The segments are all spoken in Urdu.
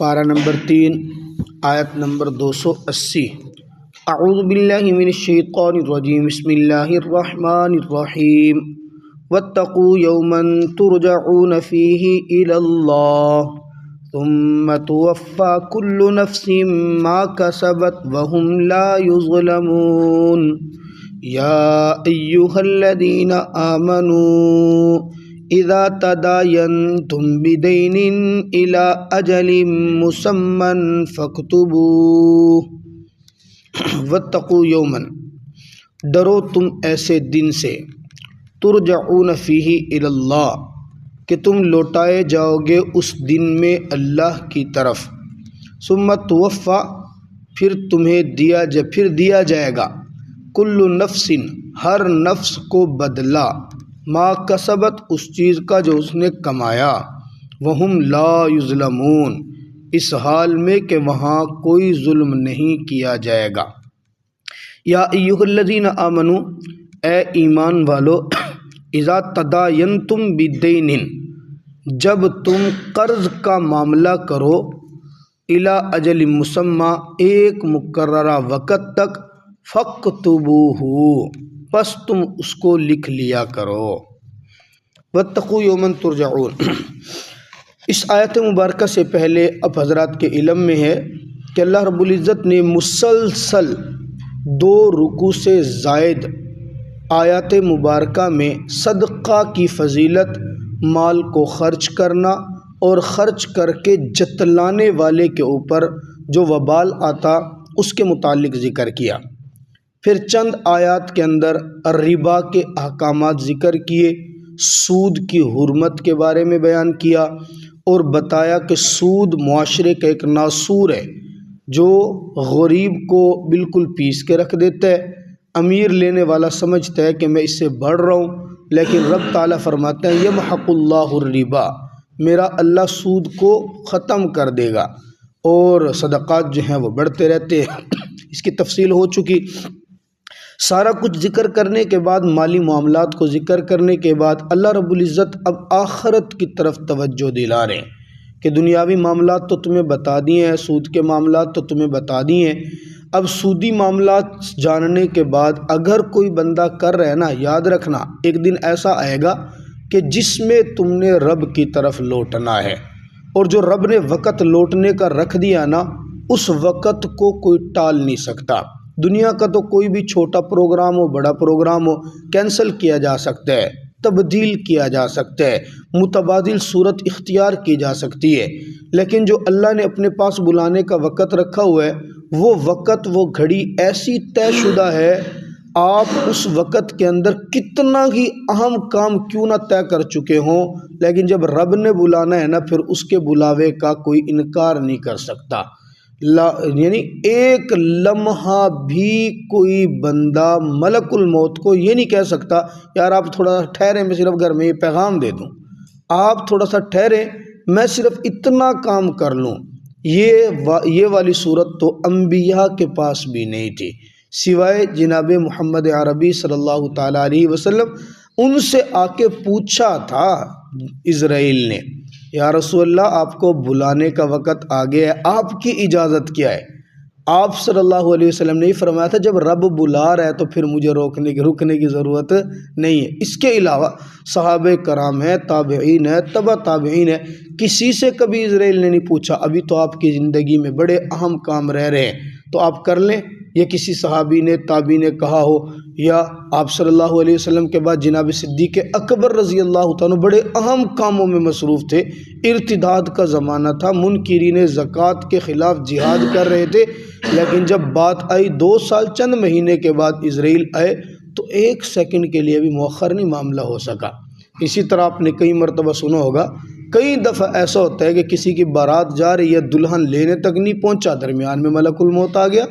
پارہ نمبر 3 آیت نمبر 280۔ اعوذ باللہ من الشیطان الرجیم، بسم اللہ الرحمن الرحیم۔ واتقوا یوما ترجعون فیہ الی اللہ ثم توفی کل نفس ما کسبت وہم لا یظلمون۔ یا ایہا الذین آمنوا اذا تداینتم بدین الی اجل مسمی فاکتبوہ۔ واتقوا یوما، ڈرو تم ایسے دن سے، ترجعون فیہ الی اللہ، کہ تم لوٹائے جاؤ گے اس دن میں اللہ کی طرف، ثم توفی، پھر تمہیں دیا جائے گا، کل نفس، ہر نفس کو بدلہ، ما کسبت، اس چیز کا جو اس نے کمایا، وہم لا یظلمون، اس حال میں کہ وہاں کوئی ظلم نہیں کیا جائے گا۔ یا ایھا الذین آمنوا، اے ایمان والو، اذا تداینتم بدین، جب تم قرض کا معاملہ کرو، الی اجل مسمی، ایک مقررہ وقت تک، فاکتبوہ، پس تم اس کو لکھ لیا کرو۔ واتقوا یوما ترجعون، اس آیت مبارکہ سے پہلے اب حضرات کے علم میں ہے کہ اللہ رب العزت نے مسلسل 2 رکوع سے زائد آیات مبارکہ میں صدقہ کی فضیلت، مال کو خرچ کرنا اور خرچ کر کے جتلانے والے کے اوپر جو وبال آتا اس کے متعلق ذکر کیا۔ پھر چند آیات کے اندر ربا کے احکامات ذکر کیے، سود کی حرمت کے بارے میں بیان کیا اور بتایا کہ سود معاشرے کا ایک ناسور ہے جو غریب کو بالکل پیس کے رکھ دیتا ہے۔ امیر لینے والا سمجھتا ہے کہ میں اس سے بڑھ رہا ہوں، لیکن رب تعالیٰ فرماتے ہیں یمحق اللہ الربا، میرا اللہ سود کو ختم کر دے گا، اور صدقات جو ہیں وہ بڑھتے رہتے ہیں۔ اس کی تفصیل ہو چکی۔ سارا کچھ ذکر کرنے کے بعد، مالی معاملات کو ذکر کرنے کے بعد، اللہ رب العزت اب آخرت کی طرف توجہ دلا رہے ہیں کہ دنیاوی معاملات تو تمہیں بتا دیے ہیں، سود کے معاملات تو تمہیں بتا دیے ہیں، اب سودی معاملات جاننے کے بعد اگر کوئی بندہ کر رہا ہے نا، یاد رکھنا ایک دن ایسا آئے گا کہ جس میں تم نے رب کی طرف لوٹنا ہے، اور جو رب نے وقت لوٹنے کا رکھ دیا نا، اس وقت کو کوئی ٹال نہیں سکتا۔ دنیا کا تو کوئی بھی چھوٹا پروگرام ہو، بڑا پروگرام ہو، کینسل کیا جا سکتا ہے، تبدیل کیا جا سکتا ہے، متبادل صورت اختیار کی جا سکتی ہے، لیکن جو اللہ نے اپنے پاس بلانے کا وقت رکھا ہوا ہے، وہ وقت، وہ گھڑی ایسی طے شدہ ہے، آپ اس وقت کے اندر کتنا ہی اہم کام کیوں نہ طے کر چکے ہوں، لیکن جب رب نے بلانا ہے نا، پھر اس کے بلاوے کا کوئی انکار نہیں کر سکتا۔ یعنی ایک لمحہ بھی کوئی بندہ ملک الموت کو یہ نہیں کہہ سکتا یار آپ تھوڑا سا ٹھہریں، میں صرف گھر میں یہ پیغام دے دوں، آپ تھوڑا سا ٹھہریں، میں صرف اتنا کام کر لوں۔ یہ والی صورت تو انبیاء کے پاس بھی نہیں تھی، سوائے جناب محمد عربی صلی اللہ تعالیٰ علیہ وسلم۔ ان سے آ کے پوچھا تھا اسرائیل نے، یا رسول اللہ آپ کو بلانے کا وقت آ گیا ہے، آپ کی اجازت کیا ہے؟ آپ صلی اللہ علیہ وسلم نے فرمایا تھا جب رب بلا رہا ہے تو پھر مجھے رکنے کی ضرورت نہیں ہے۔ اس کے علاوہ صحابہ کرام ہیں، تابعین ہیں، تبع تابعین ہیں، کسی سے کبھی اسرائیل نے نہیں پوچھا ابھی تو آپ کی زندگی میں بڑے اہم کام رہ رہے ہیں تو آپ کر لیں، یا کسی صحابی نے، تابعی نے کہا ہو، یا آپ صلی اللہ علیہ وسلم کے بعد جناب صدیق اکبر رضی اللہ تعالیٰ بڑے اہم کاموں میں مصروف تھے، ارتداد کا زمانہ تھا، منکرین زکوٰۃ کے خلاف جہاد کر رہے تھے، لیکن جب بات آئی 2 سال چند مہینے کے بعد اسرائیل آئے تو 1 سیکنڈ کے لیے بھی مؤخر نہیں معاملہ ہو سکا۔ اسی طرح آپ نے کئی مرتبہ سنا ہوگا، کئی دفعہ ایسا ہوتا ہے کہ کسی کی بارات جا رہی ہے، دلہن لینے تک نہیں پہنچا، درمیان میں ملک الموت آ گیا۔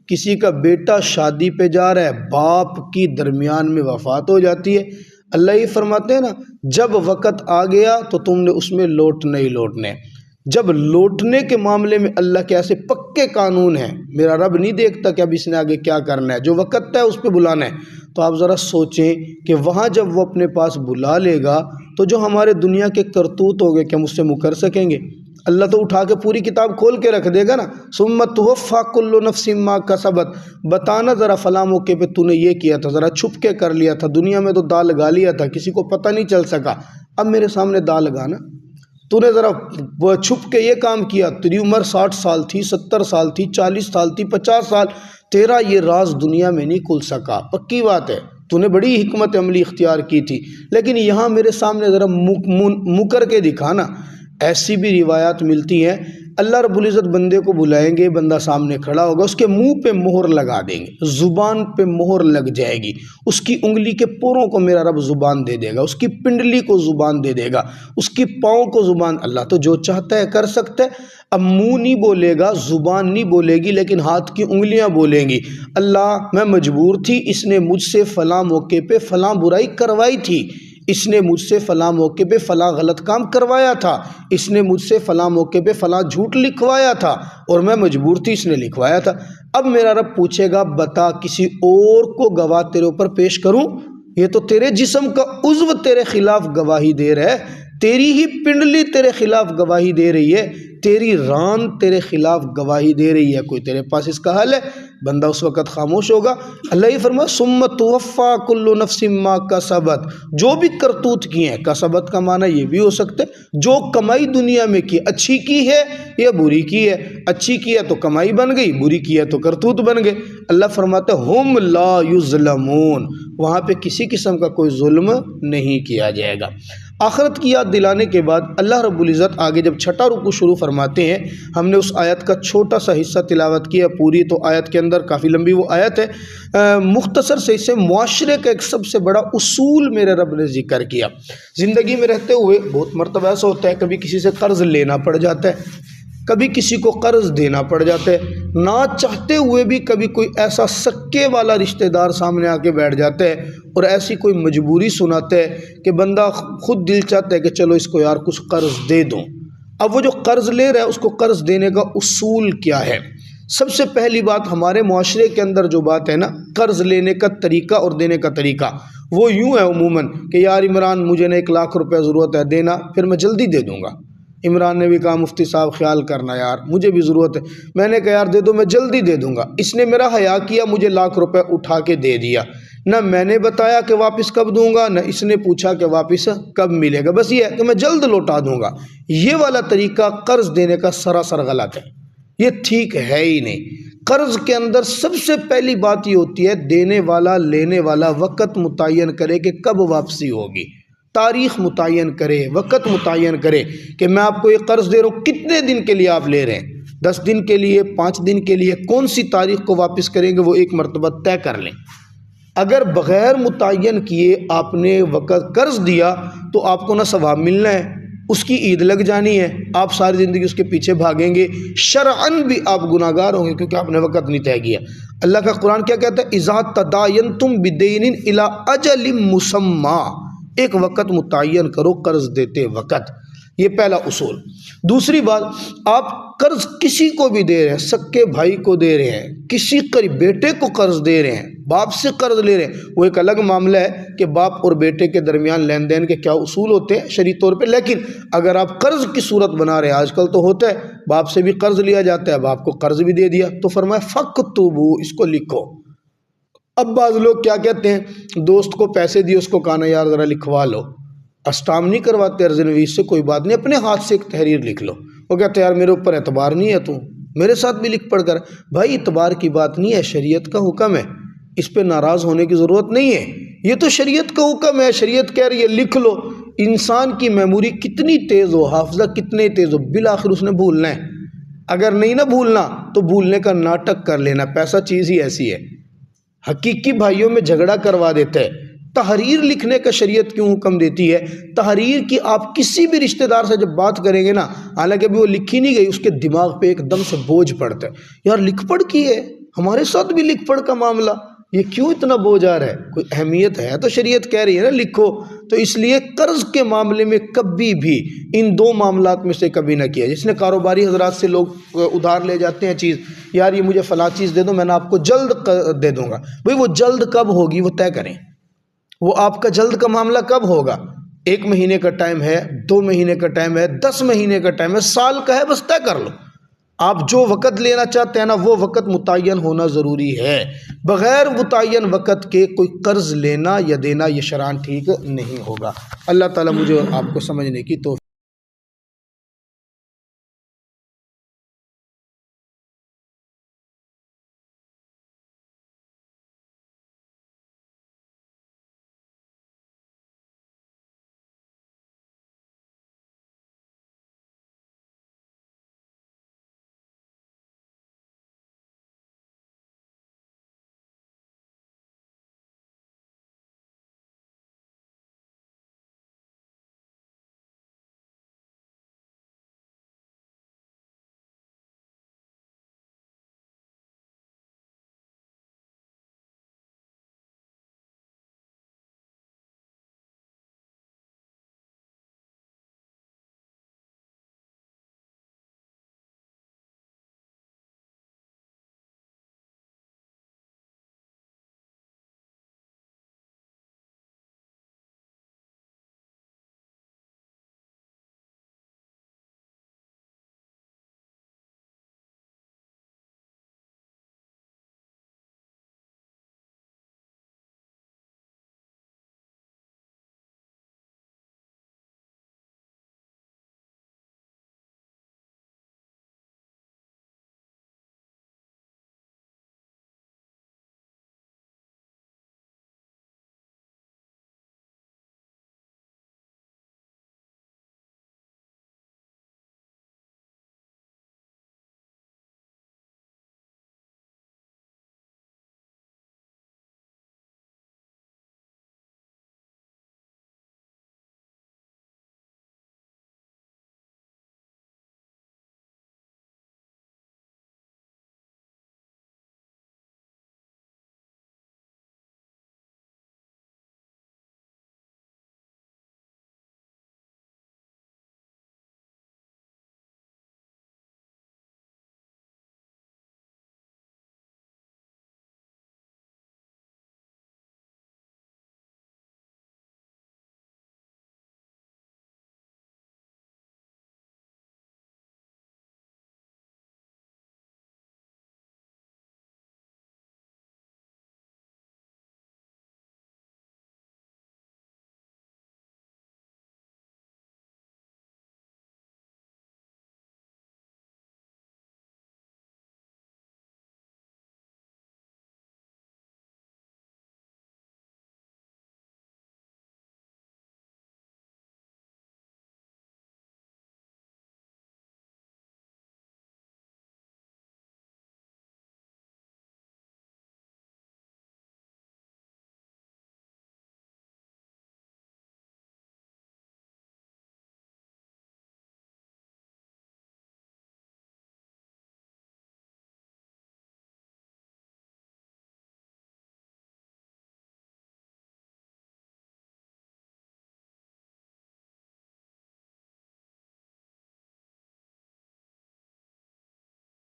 کسی کا بیٹا شادی پہ جا رہا ہے، باپ کی درمیان میں وفات ہو جاتی ہے۔ اللہ یہ فرماتے ہیں نا، جب وقت آ گیا تو تم نے اس میں لوٹنا ہی لوٹنے۔ جب لوٹنے کے معاملے میں اللہ کے ایسے پکے قانون ہیں، میرا رب نہیں دیکھتا کہ اب اس نے آگے کیا کرنا ہے، جو وقت ہے اس پہ بلانا ہے۔ تو آپ ذرا سوچیں کہ وہاں جب وہ اپنے پاس بلا لے گا تو جو ہمارے دنیا کے کرتوت ہو گئے کیا ہم اس سے مکر سکیں گے؟ اللہ تو اٹھا کے پوری کتاب کھول کے رکھ دے گا نا. ثم توفی کل نفس ما کسبت، بتانا ذرا فلاں موقع پہ تو نے یہ کیا تھا، ذرا چھپ کے کر لیا تھا، دنیا میں تو دا لگا لیا تھا، کسی کو پتہ نہیں چل سکا، اب میرے سامنے دا لگانا. تو نے ذرا چھپ کے یہ کام کیا، تیری عمر 60 سال تھی، 70 سال تھی، 40 سال تھی، 50 سال، تیرا یہ راز دنیا میں نہیں کھل سکا. پکی بات ہے، تو نے بڑی حکمت عملی اختیار کی تھی، لیکن یہاں میرے سامنے ذرا مکر کے دکھانا. ایسی بھی روایات ملتی ہیں، اللہ رب العزت بندے کو بلائیں گے، بندہ سامنے کھڑا ہوگا، اس کے منہ پہ مہر لگا دیں گے، زبان پہ مہر لگ جائے گی، اس کی انگلی کے پوروں کو میرا رب زبان دے دے گا، اس کی پنڈلی کو زبان دے دے گا، اس کی پاؤں کو زبان. اللہ تو جو چاہتا ہے کر سکتا ہے. اب منہ نہیں بولے گا، زبان نہیں بولے گی، لیکن ہاتھ کی انگلیاں بولیں گی. اللہ میں مجبور تھی، اس نے مجھ سے فلاں موقع پہ فلاں برائی کروائی تھی، اس نے مجھ سے فلاں موقع پہ فلاں غلط کام کروایا تھا، اس نے مجھ سے فلاں موقع پہ فلاں جھوٹ لکھوایا تھا، اور میں مجبور تھی، اس نے لکھوایا تھا. اب میرا رب پوچھے گا بتا کسی اور کو گواہ تیرے اوپر پیش کروں؟ یہ تو تیرے جسم کا عضو تیرے خلاف گواہی دے رہا ہے، تیری ہی پنڈلی تیرے خلاف گواہی دے رہی ہے، تیری ران تیرے خلاف گواہی دے رہی ہے. کوئی تیرے پاس اس کا حل ہے؟ بندہ اس وقت خاموش ہوگا. اللہ ہی فرمایا ثم توفی کل نفس ما کسبت، جو بھی کرتوت کی ہیں، کسبت کا معنی یہ بھی ہو سکتا ہے جو کمائی دنیا میں کی، اچھی کی ہے یا بری کی ہے. اچھی کی ہے تو کمائی بن گئی، بری کی ہے تو کرتوت بن گئے. اللہ فرماتا ہے ہم لا یظلمون، وہاں پہ کسی قسم کا کوئی ظلم نہیں کیا جائے گا. آخرت کی یاد دلانے کے بعد اللہ رب العزت آگے جب چھٹا رکوع شروع فرماتے ہیں، ہم نے اس آیت کا چھوٹا سا حصہ تلاوت کیا، پوری تو آیت کے اندر کافی لمبی وہ آیت ہے، مختصر سے اسے معاشرے کا ایک سب سے بڑا اصول میرے رب نے ذکر کیا. زندگی میں رہتے ہوئے بہت مرتبہ ایسا ہوتا ہے، کبھی کسی سے قرض لینا پڑ جاتا ہے، کبھی کسی کو قرض دینا پڑ جاتا ہے، نہ چاہتے ہوئے بھی کبھی کوئی ایسا سکے والا رشتہ دار سامنے آ کے بیٹھ جاتا ہے اور ایسی کوئی مجبوری سناتا ہے کہ بندہ خود دل چاہتا ہے کہ چلو اس کو یار کچھ قرض دے دوں. اب وہ جو قرض لے رہا ہے اس کو قرض دینے کا اصول کیا ہے؟ سب سے پہلی بات ہمارے معاشرے کے اندر جو بات ہے نا، قرض لینے کا طریقہ اور دینے کا طریقہ وہ یوں ہے عموماً کہ یار عمران مجھے نا 1 لاکھ روپے ضرورت ہے، دینا، پھر میں جلدی دے دوں گا. عمران نے بھی کہا مفتی صاحب خیال کرنا یار مجھے بھی ضرورت ہے، میں نے کہا یار دے دو، میں جلدی دے دوں گا. اس نے میرا حیا کیا، مجھے 1 لاکھ روپے اٹھا کے دے دیا، نہ میں نے بتایا کہ واپس کب دوں گا، نہ اس نے پوچھا کہ واپس کب ملے گا، بس یہ ہے کہ میں جلد لوٹا دوں گا. یہ والا طریقہ قرض دینے کا سراسر غلط ہے، یہ ٹھیک ہے ہی نہیں. قرض کے اندر سب سے پہلی بات یہ ہوتی ہے دینے والا لینے والا وقت متعین کرے کہ کب واپسی ہوگی، تاریخ متعین کرے، وقت متعین کرے کہ میں آپ کو یہ قرض دے رہا ہوں، کتنے دن کے لیے آپ لے رہے ہیں، 10 دن کے لیے، 5 دن کے لیے، کون سی تاریخ کو واپس کریں گے وہ ایک مرتبہ طے کر لیں. اگر بغیر متعین کیے آپ نے وقت قرض دیا تو آپ کو نہ ثواب ملنا ہے، اس کی عید لگ جانی ہے، آپ ساری زندگی اس کے پیچھے بھاگیں گے، شرعاً بھی آپ گناہگار ہوں گے کیونکہ آپ نے وقت نہیں طے کیا. اللہ کا قرآن کیا کہتا ہے؟ اذا تداینتم بدین الی اجل مسمی، ایک وقت متعین کرو قرض دیتے وقت. یہ پہلا اصول. دوسری بات، آپ قرض کسی کو بھی دے رہے ہیں، سکے بھائی کو دے رہے ہیں، کسی قریب بیٹے کو قرض دے رہے ہیں، باپ سے قرض لے رہے ہیں، وہ ایک الگ معاملہ ہے کہ باپ اور بیٹے کے درمیان لین دین کے کیا اصول ہوتے ہیں شرعی طور پہ. لیکن اگر آپ قرض کی صورت بنا رہے ہیں، آج کل تو ہوتا ہے باپ سے بھی قرض لیا جاتا ہے، باپ کو قرض بھی دے دیا، تو فرمایا فَاكْتُبُوا، اس کو لکھو. اب بعض لوگ کیا کہتے ہیں، دوست کو پیسے دیے، اس کو کہا نا یار ذرا لکھوا لو، اسٹام نہیں کرواتے عرض نویس سے، کوئی بات نہیں، اپنے ہاتھ سے ایک تحریر لکھ لو. وہ کہتے ہیں یار میرے اوپر اعتبار نہیں ہے، تو میرے ساتھ بھی لکھ پڑھ کر. بھائی اعتبار کی بات نہیں ہے، شریعت کا حکم ہے، اس پہ ناراض ہونے کی ضرورت نہیں ہے، یہ تو شریعت کا حکم ہے، شریعت کہہ رہی ہے لکھ لو. انسان کی میموری کتنی تیز ہو، حافظہ کتنے تیز ہو، بالآخر اس نے بھولنا ہے. اگر نہیں نہ بھولنا تو بھولنے کا ناٹک کر لینا، پیسہ چیز ہی ایسی ہے. حقیقی بھائیوں میں جھگڑا کروا دیتا ہے. تحریر لکھنے کا شریعت کیوں حکم دیتی ہے؟ تحریر کی آپ کسی بھی رشتہ دار سے جب بات کریں گے نا، حالانکہ ابھی وہ لکھی نہیں گئی، اس کے دماغ پہ ایک دم سے بوجھ پڑتا ہے، یار لکھ پڑھ کی ہے، ہمارے ساتھ بھی لکھ پڑھ کا معاملہ، یہ کیوں اتنا بوجھ آ رہا ہے؟ کوئی اہمیت ہے تو شریعت کہہ رہی ہے نا لکھو. تو اس لیے قرض کے معاملے میں کبھی بھی ان 2 معاملات میں سے کبھی نہ کیا. جس نے کاروباری حضرات سے لوگ ادھار لے جاتے ہیں چیز، یار یہ مجھے فلاں چیز دے دو، میں نے آپ کو جلد دے دوں گا. بھئی وہ جلد کب ہوگی وہ طے کریں، وہ آپ کا جلد کا معاملہ کب ہوگا. 1 مہینے کا ٹائم ہے، 2 مہینے کا ٹائم ہے، 10 مہینے کا ٹائم ہے، سال کا ہے، بس طے کر لو۔ آپ جو وقت لینا چاہتے ہیں نا وہ وقت متعین ہونا ضروری ہے۔ بغیر متعین وقت کے کوئی قرض لینا یا دینا یہ شرعاً ٹھیک نہیں ہوگا۔ اللہ تعالیٰ مجھے آپ کو سمجھنے کی توفیق